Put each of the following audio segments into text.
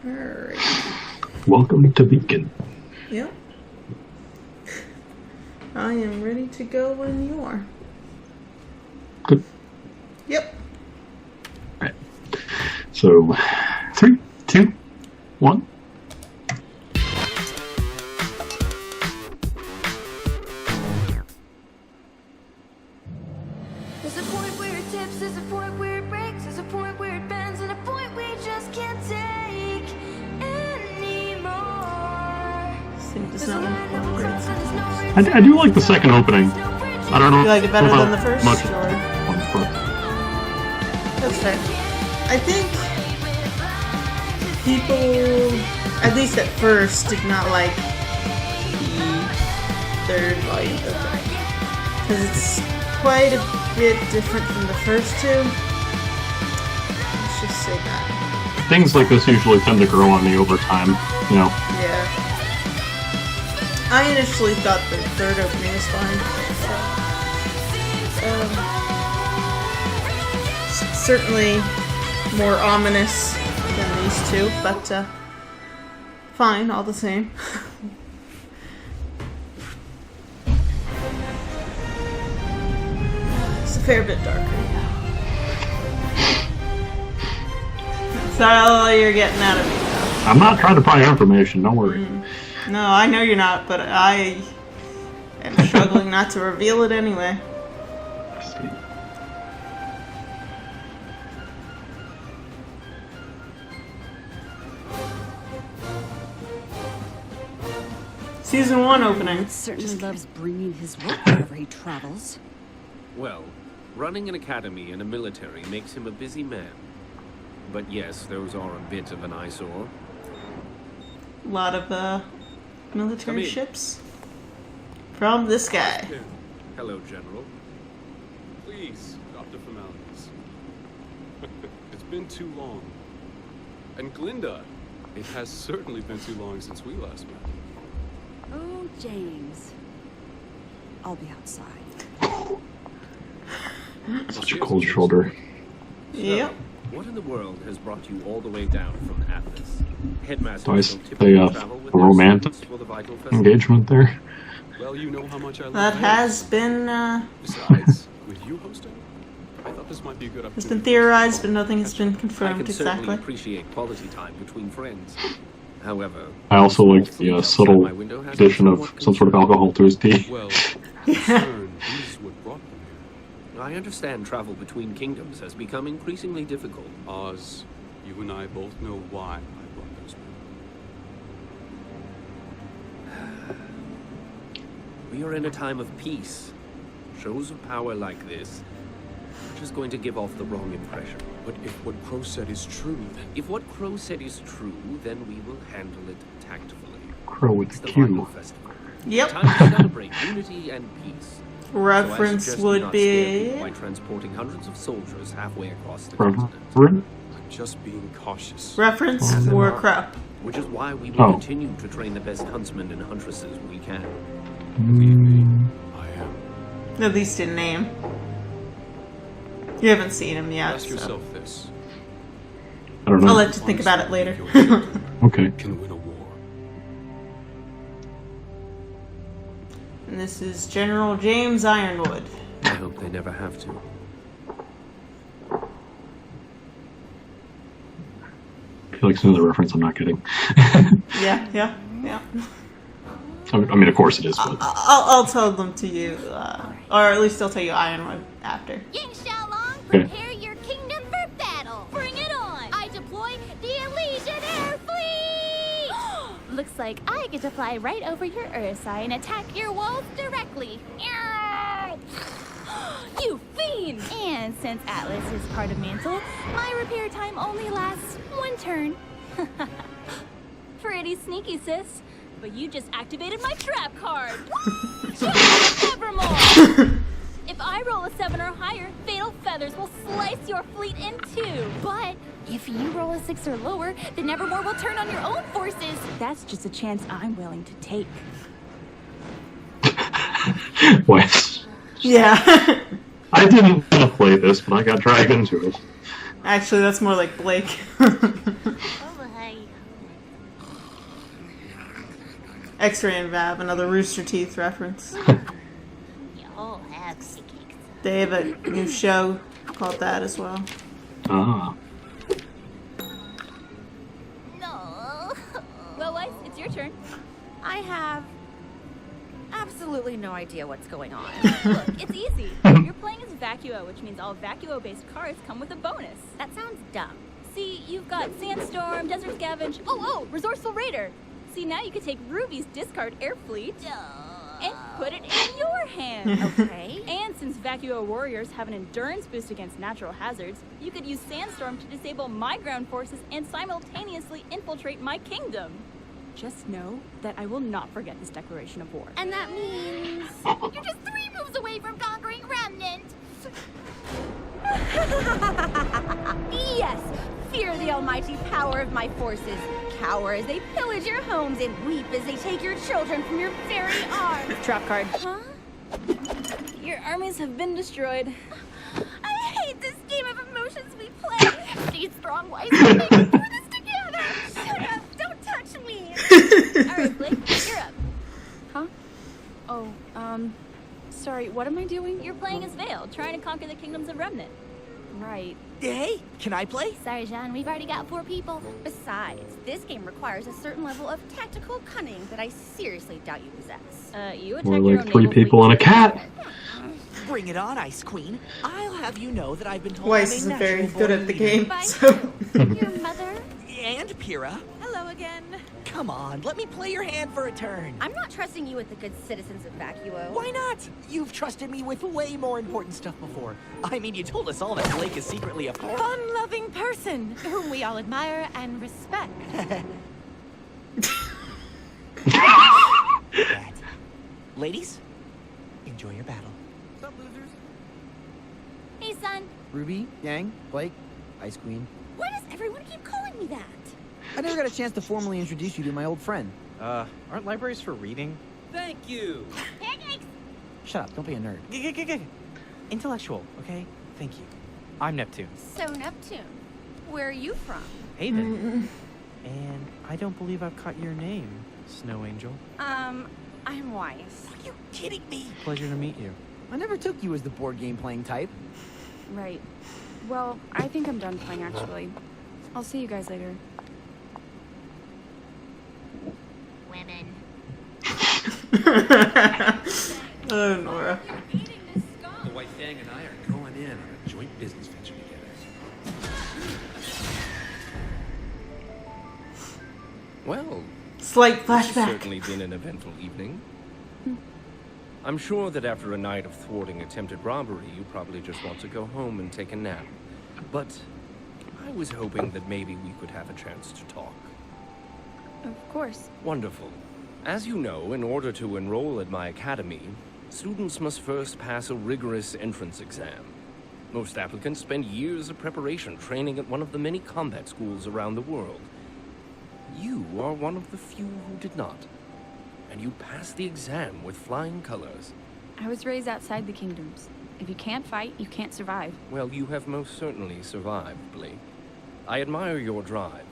Alright. Welcome to Beacon. Yep. I am ready to go when you are. Good. Yep. Alright. So, 3, 2, 1. There's a point where it tips, there's a point where it breaks, there's a point where it bends, and a point we just can't take anymore. Sync does There's a not line want of to across and there's no I do like the second opening. I don't know. You like it better than the first? Much Or? one, but That's fair. I think people, at least at first, did not like the third volume of it. Because it's quite a bit different from the first two. Let's just say that. things like this usually tend to grow on me over time, you know. Yeah. I initially thought the third opening was fine. Certainly more ominous than these two, but fine, all the same. It's a fair bit darker, yeah. That's all you're getting out of me. I'm not trying to pry information, don't worry. No, I know you're not, but I am struggling not to reveal it anyway. Season 1 opening. Certainly loves bringing his work wherever he travels. Well, running an academy and a military makes him a busy man. But yes, those are a bit of an eyesore. A lot of Come military in. ships from this guy. Hello, General. Please, drop the formalities. It's been too long. And Glinda, it has certainly been too long since we last met. Oh, James. I'll be outside. Such a cold shoulder. Yep. What in the world has brought you all the way down from Atlas? Headmaster Do I don't say typically a travel with romantic their students for the vital festival. engagement there? Well, you know how much I love That has been Besides, with you hosting, I thought this might be a good opportunity. has been theorized, but nothing has been I confirmed can certainly exactly. appreciate quality time between friends. However, I also like the subtle addition of some sort of alcohol to his tea. Well, concern is what brought them here. I understand travel between kingdoms has become increasingly difficult. Oz, you and I both know why I brought those men. We are in a time of peace. Shows of power like this are just going to give off the wrong impression. But if what Crow said is true, then If what Crow said is true, then we will handle it tactfully. Crow with It's the the Q. Vital Festival. Yep. Time to celebrate unity and peace. Reference So I suggest would not scare people be by transporting hundreds of soldiers halfway across the Reverend? continent. I'm just being cautious. reference or crap. Which is why we will Oh. continue to train the best huntsmen and huntresses we can. Believe me, I am. At least in name. You haven't seen him yet. Ask so. yourself this. I don't I'll know. let you think about it later. Okay. Can win a war. And this is General James Ironwood. I hope they never have to. I feel like some of the reference I'm not getting. Yeah. I mean, of course it is, but I'll tell them to you, or at least I'll tell you Ironwood after. Ying Xiaolong, Okay. prepare your kingdom for battle. Bring it on. I deploy the Elysian Air Fleet. Looks like I get to fly right over your Ursa and attack your walls directly. You fiend! And since Atlas is part of Mantle, my repair time only lasts one turn. Pretty sneaky, sis. But you just activated my trap card. Nevermore. If I roll a 7 or higher, fatal feathers will slice your fleet in two. But if you roll a 6 or lower, then Nevermore will turn on your own forces. That's just a chance I'm willing to take. Wes. Yeah. I didn't want to play this, but I got dragged into it. Actually, that's more like Blake. Oh, hey. X-Ray and Vab, another Rooster Teeth reference. Y'all have cakes. They have a new show called that as well. Ah. No. Well, Weiss, it's your turn. I have absolutely no idea what's going on. Look, it's easy. You're playing as Vacuo, which means all Vacuo-based cars come with a bonus. That sounds dumb. See, you've got Sandstorm, Desert Scavenge, oh, Resourceful Raider. See, now you can take Ruby's discard air fleet and put it in your hand. Okay. And since Vacuo warriors have an endurance boost against natural hazards, you could use Sandstorm to disable my ground forces and simultaneously infiltrate my kingdom. Just know that I will not forget this declaration of war. And that means... You're just 3 moves away from conquering Remnant! Yes! Fear the almighty power of my forces. Cower as they pillage your homes and weep as they take your children from your very arms. Trap card. Huh? Your armies have been destroyed. I hate this game of emotions we play. Stay strong, Weiss. We'll make it through this together. Shut up. Don't touch me. Alright, Blake, you're up. Huh? Oh, sorry, what am I doing? You're playing as Vale, trying to conquer the kingdoms of Remnant. Right. Hey, can I play? Sorry, Jean, we've already got 4 people. Besides, this game requires a certain level of tactical cunning that I seriously doubt you possess. You attack More your like own 3 naval people fleet. and a cat. Bring it on, Ice Queen. I'll have you know that I've been told Weiss I'm a isn't very natural good born at the leader. game, so... Your mother? And Pyrrha. Hello again. Come on, let me play your hand for a turn. I'm not trusting you with the good citizens of Vacuo. Why not? You've trusted me with way more important stuff before. I mean, you told us all that Blake is secretly a Fun-loving person whom we all admire and respect. Bad. Ladies, enjoy your battle. What's up, losers? Hey, son. Ruby, Yang, Blake, Ice Queen. Why does everyone keep calling me that? I never got a chance to formally introduce you to my old friend. Aren't libraries for reading? Thank you. Pancakes! Shut up, don't be a nerd. Intellectual, okay? Thank you. I'm Neptune. So, Neptune, where are you from? Haven. And I don't believe I've caught your name, Snow Angel. I'm Weiss. Are you kidding me? Pleasure to meet you. I never took you as the board game playing type. Right. Well, I think I'm done playing, actually. I'll see you guys later. Women. Oh, Nora. The White Fang and I are going in on a joint business venture together. Well, Slight this has flashback. certainly been an eventful evening. I'm sure that after a night of thwarting attempted robbery, you probably just want to go home and take a nap. But I was hoping that maybe we could have a chance to talk. Of course. Wonderful. As you know, in order to enroll at my academy, students must first pass a rigorous entrance exam. Most applicants spend years of preparation training at one of the many combat schools around the world. You are one of the few who did not. And you passed the exam with flying colors. I was raised outside the kingdoms. If you can't fight, you can't survive. Well, you have most certainly survived, Blake. I admire your drive,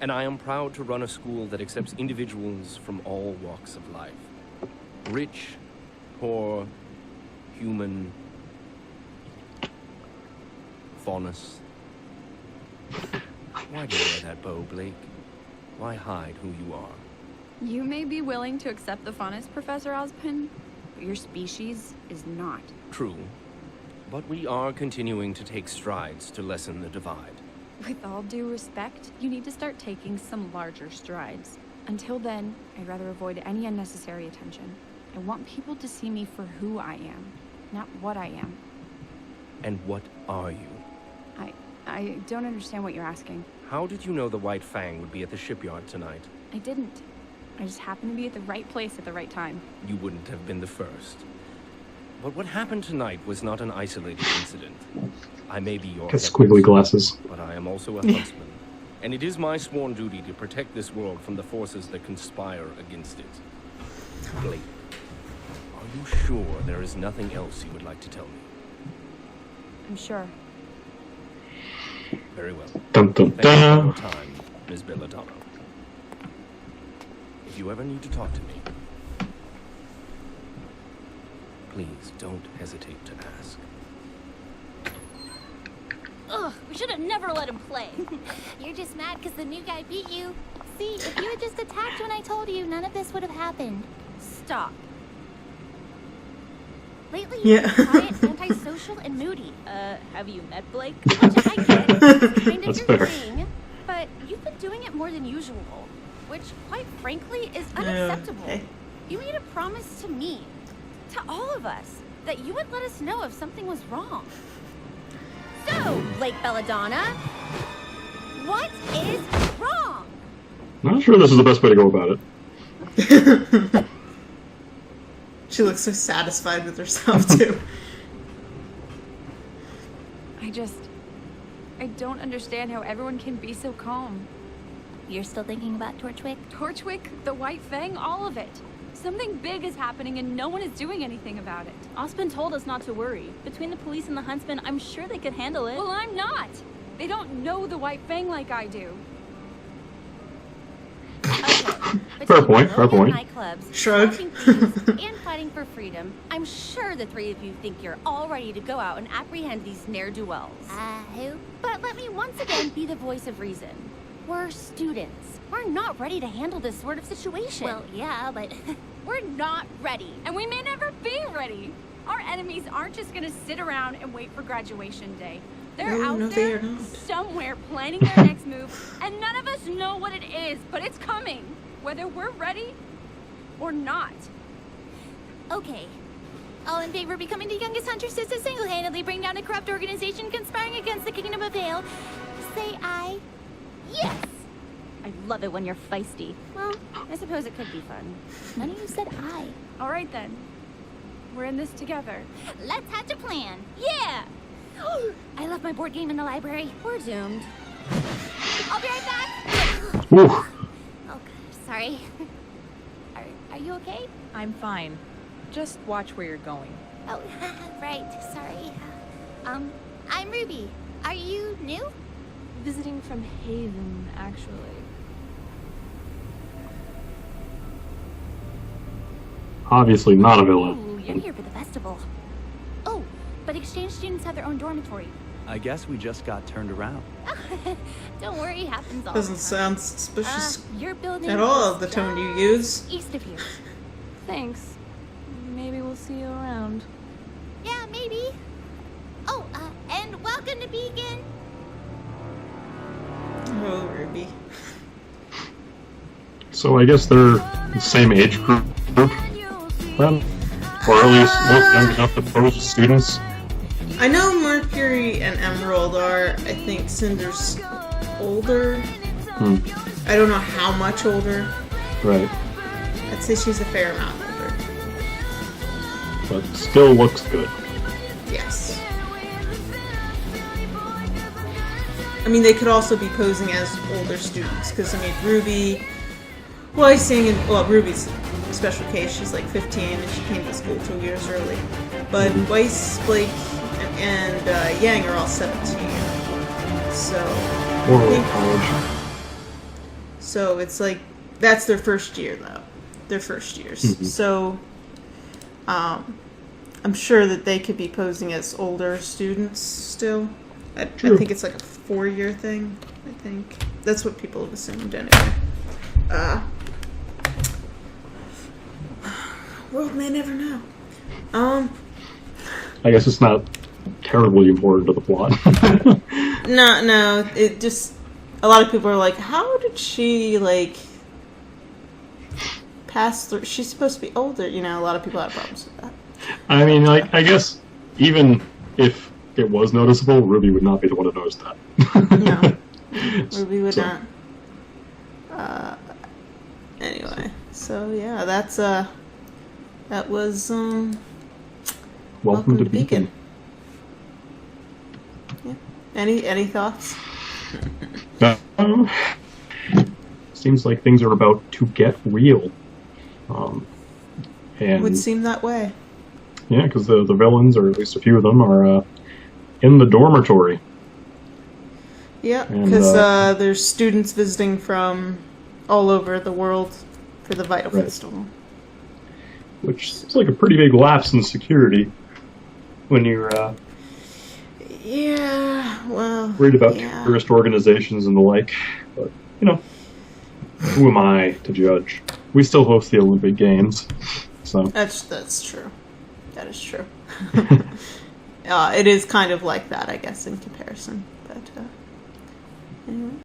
and I am proud to run a school that accepts individuals from all walks of life. Rich, poor, human, faunus. Why do you wear that bow, Blake? Why hide who you are? You may be willing to accept the faunus, Professor Ozpin, but your species is not. True, but we are continuing to take strides to lessen the divide. With all due respect, you need to start taking some larger strides. Until then, I'd rather avoid any unnecessary attention. I want people to see me for who I am, not what I am. And what are you? I don't understand what you're asking. How did you know the White Fang would be at the shipyard tonight? I didn't. I just happened to be at the right place at the right time. You wouldn't have been the first. But what happened tonight was not an isolated incident. I may be your Got squiggly glasses. but I am also a huntsman. And it is my sworn duty to protect this world from the forces that conspire against it. Blake, are you sure there is nothing else you would like to tell me? I'm sure. Very well. Dun dun Thank you for your dun. time, Ms. Belladonna. if you ever need to talk to me, please don't hesitate to ask. Ugh, we should have never let him play. You're just mad because the new guy beat you. See, if you had just attacked when I told you, none of this would have happened. Stop. Lately, Yeah. you've been quiet, antisocial, and moody. Have you met Blake? Which I get. It's kind of That's your fair. thing, but you've been doing it more than usual, which, quite frankly, is unacceptable. Okay. You made a promise to me, to all of us, that you would let us know if something was wrong. So, Blake Belladonna, what is wrong? Not sure this is the best way to go about it. She looks so satisfied with herself, too. I don't understand how everyone can be so calm. You're still thinking about Torchwick? Torchwick, the White Fang, all of it. Something big is happening and no one is doing anything about it. Osmond told us not to worry. Between the police and the huntsman, I'm sure they could handle it. Well, I'm not. They don't know the White Fang like I do. Okay. Fair point, fair point. Nightclubs, Shrug. smashing thieves, and fighting for freedom. I'm sure the three of you think you're all ready to go out and apprehend these ne'er-do-wells. Who? But let me once again be the voice of reason. We're students. We're not ready to handle this sort of situation. Well, yeah, but we're not ready. And we may never be ready. Our enemies aren't just gonna sit around and wait for graduation day. They're No, out no, they there are not. somewhere planning their next move, and none of us know what it is, but it's coming, whether we're ready or not. okay. All in favor of becoming the youngest hunters to single-handedly bring down a corrupt organization conspiring against the Kingdom of Vale, say aye. Yes! I love it when you're feisty. Well, I suppose it could be fun. None of you said aye. All right then. We're in this together. Let's hatch a plan. Yeah! I left my board game in the library. We're doomed. I'll be right back. Ooh. Oh, sorry. Are you okay? I'm fine. Just watch where you're going. Oh, right. Sorry. I'm Ruby. Are you new? Visiting from Haven, actually. Obviously not a Ooh, villain. you're here for the festival. Oh, but exchange students have their own dormitory. I guess we just got turned around. Don't worry, it happens all Doesn't the time. sound suspicious Your building at all is of the tone you use. east of here. Thanks. Maybe we'll see you around. Yeah, maybe. Oh, and welcome to Beacon. Oh, Ruby. So I guess they're the same age group then? Or at least both young enough to pose as students? I know Mercury and Emerald are, I think Cinder's older. I don't know how much older. Right. I'd say she's a fair amount older. But still looks good. Yes. I mean, they could also be posing as older students, because, I mean, Ruby, Ruby's a special case, she's like 15, and she came to school 2 years early. But Weiss, Blake, and Yang are all 17. So... Or college. So it's like, that's their first year, though. Their first years. Mm-hmm. So, I'm sure that they could be posing as older students still. I think it's like a 4-year thing, I think. That's what people have assumed anyway. World may never know. I guess it's not terribly important to the plot. No, it just... A lot of people are like, how did she, like, pass through... She's supposed to be older, you know, a lot of people have problems with that. I mean, like, I guess even if it was noticeable, Ruby would not be the one to notice that. No, Ruby would not. Anyway, so yeah, that's that was Welcome to Beacon. Yeah. Any thoughts? Seems like things are about to get real. And Would seem that way. Yeah, because the villains, or at least a few of them, are in the dormitory. Yeah, because there's students visiting from all over the world for the Vital Right. Festival. Which seems like a pretty big lapse in security when you're Yeah, well... worried about yeah. terrorist organizations and the like. But, you know, who am I to judge? We still host the Olympic Games, so... That's true. That is true. It is kind of like that, I guess, in comparison. But, anyway.